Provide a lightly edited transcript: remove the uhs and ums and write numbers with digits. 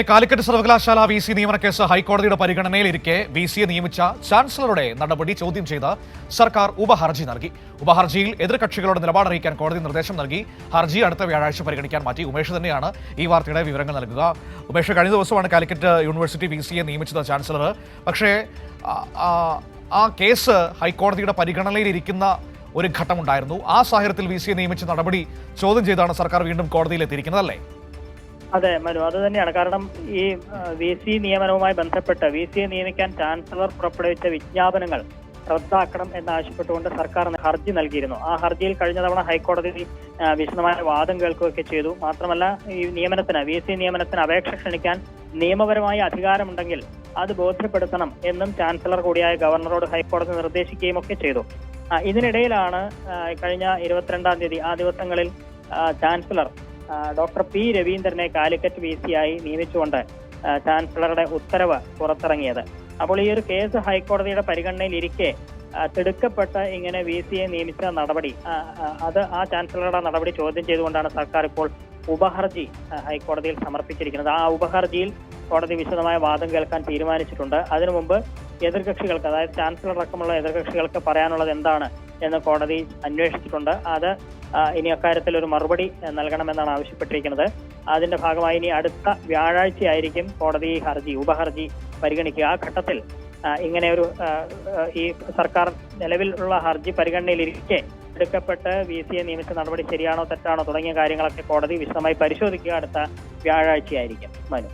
കാലിക്കറ്റ് സർവകലാശാല VC നിയമന case ഹൈക്കോടതിയുടെ പരിഗണനയിലിരിക്കെ VCയെ നിയമിച്ച ചാൻസലറുടെ നടപടി ചോദ്യം ചെയ്ത് സർക്കാർ ഉപഹർജി നൽകി. ഉപഹർജിയിൽ എതിർകക്ഷികളോട് നിലപാടറിയിക്കാൻ കോടതി നിർദ്ദേശം നൽകി. ഹർജി അടുത്ത വ്യാഴാഴ്ച പരിഗണിക്കാൻ മാറ്റി. ഉമേഷ് തന്നെയാണ് ഈ വാർത്തയുടെ വിവരങ്ങൾ നൽകുക. ഉമേഷ്, കഴിഞ്ഞ ദിവസമാണ് കാലിക്കറ്റ് യൂണിവേഴ്സിറ്റി VCയെ നിയമിച്ചത് ചാൻസലർ. പക്ഷേ ആ കേസ് ഹൈക്കോടതിയുടെ പരിഗണനയിലിരിക്കുന്ന ഒരു ഘട്ടമുണ്ടായിരുന്നു. ആ സാഹചര്യത്തിൽ VCയെ നിയമിച്ച നടപടി ചോദ്യം ചെയ്താണ് സർക്കാർ വീണ്ടും കോടതിയിലെത്തിയിരിക്കുന്നത്, അല്ലേ? അതെ മനു, അത് തന്നെയാണ്. കാരണം ഈ VC നിയമനവുമായി ബന്ധപ്പെട്ട് VCയെ നിയമിക്കാൻ ചാൻസലർ പുറപ്പെടുവിച്ച വിജ്ഞാപനങ്ങൾ റദ്ദാക്കണം എന്നാവശ്യപ്പെട്ടുകൊണ്ട് സർക്കാർ ഹർജി നൽകിയിരുന്നു. ആ ഹർജിയിൽ കഴിഞ്ഞ തവണ ഹൈക്കോടതി വിശദമായ വാദം കേൾക്കുകയൊക്കെ ചെയ്തു. മാത്രമല്ല, ഈ നിയമനത്തിന് VC നിയമനത്തിന് അപേക്ഷ ക്ഷണിക്കാൻ നിയമപരമായ അധികാരമുണ്ടെങ്കിൽ അത് ബോധ്യപ്പെടുത്തണം എന്നും ചാൻസലർ കൂടിയായ ഗവർണറോട് ഹൈക്കോടതി നിർദ്ദേശിക്കുകയും ഒക്കെ ചെയ്തു. ഇതിനിടയിലാണ് കഴിഞ്ഞ 22-ാം തീയതി ആ ദിവസങ്ങളിൽ ചാൻസലർ ഡോക്ടർ P. രവീന്ദ്രനെ കാലിക്കറ്റ് VC ആയി നിയമിച്ചുകൊണ്ട് ചാൻസലറുടെ ഉത്തരവ് പുറത്തിറങ്ങിയത്. അപ്പോൾ ഈ ഒരു കേസ് ഹൈക്കോടതിയുടെ പരിഗണനയിൽ ഇരിക്കെ തിടുക്കപ്പെട്ട് ഇങ്ങനെ VCയെ നിയമിച്ച നടപടി, അത് ആ ചാൻസലറുടെ നടപടി ചോദ്യം ചെയ്തുകൊണ്ടാണ് സർക്കാർ ഇപ്പോൾ ഉപഹർജി ഹൈക്കോടതിയിൽ സമർപ്പിച്ചിരിക്കുന്നത്. ആ ഉപഹർജിയിൽ കോടതി വിശദമായ വാദം കേൾക്കാൻ തീരുമാനിച്ചിട്ടുണ്ട്. അതിനു മുമ്പ് എതിർകക്ഷികൾക്ക്, അതായത് ചാൻസലർ അടക്കമുള്ള എതിർകക്ഷികൾക്ക് പറയാനുള്ളത് എന്താണ് എന്ന് കോടതി അന്വേഷിച്ചിട്ടുണ്ട്. അത് ഇനി അക്കാര്യത്തിൽ ഒരു മറുപടി നൽകണമെന്നാണ് ആവശ്യപ്പെട്ടിരിക്കുന്നത്. അതിന്റെ ഭാഗമായി ഇനി അടുത്ത വ്യാഴാഴ്ചയായിരിക്കും കോടതി ഉപഹർജി പരിഗണിക്കുക. ആ ഘട്ടത്തിൽ ഇങ്ങനെ ഒരു ഈ സർക്കാർ നിലവിലുള്ള ഹർജി പരിഗണനയിലിരിക്കെ എടുക്കപ്പെട്ട് VCയെ നിയമിച്ച നടപടി ശരിയാണോ തെറ്റാണോ തുടങ്ങിയ കാര്യങ്ങളൊക്കെ കോടതി വിശദമായി പരിശോധിക്കുക അടുത്ത വ്യാഴാഴ്ചയായിരിക്കും. മനു.